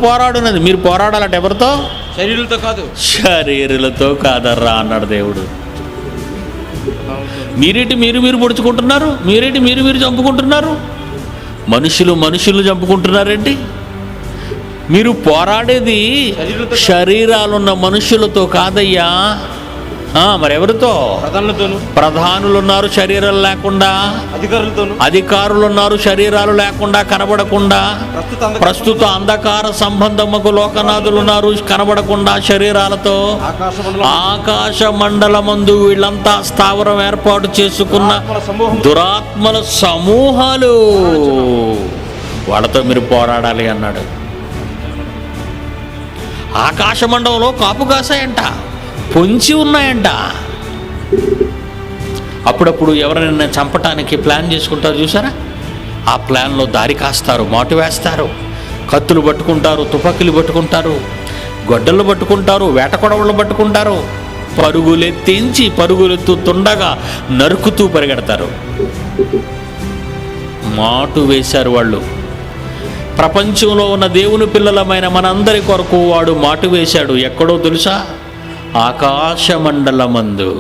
పోరాడున్నది. మీరు పోరాడాలంటే ఎవరితో? శరీరులతో కాదర్రా అన్నాడు దేవుడు. మీరేటి మీరు పొడుచుకుంటున్నారు? మీరేటి మీరు చంపుకుంటున్నారు? మనుషులు చంపుకుంటున్నారేంటి? మీరు పోరాడేది శరీరాలున్న మనుషులతో కాదయ్యా. మరెవరితో? ప్రధానులు ఉన్నారు శరీరాలు లేకుండా, అధికారులు ఉన్నారు శరీరాలు లేకుండా కనబడకుండా, ప్రస్తుత అంధకార సంబంధముకు లోకనాథులు ఉన్నారు కనబడకుండా శరీరాలతో. ఆకాశ మండలమందు వీళ్ళంతా స్థావరం ఏర్పాటు చేసుకున్న దురాత్మల సమూహాలు, వాళ్ళతో మీరు పోరాడాలి అన్నాడు. ఆకాశ మండలంలో కాపు కాసాయంట, పొంచి ఉన్నాయంట. అప్పుడప్పుడు ఎవరైనా చంపటానికి ప్లాన్ చేసుకుంటారు చూసారా? ఆ ప్లాన్లో దారి కాస్తారు, మాటు వేస్తారు, కత్తులు పట్టుకుంటారు, తుపాకీలు పట్టుకుంటారు, గొడ్డళ్ళు పట్టుకుంటారు, వేట కొడవళ్ళు పట్టుకుంటారు, పరుగులెత్తుతుండగా నరుకుతూ పరిగెడతారు. మాటు వేశారు వాళ్ళు. ప్రపంచంలో ఉన్న దేవుని పిల్లలమైన మనందరి కొరకు వాడు మాటు వేశాడు. ఎక్కడో తెలుసా? ఆకాశ మండలమందు.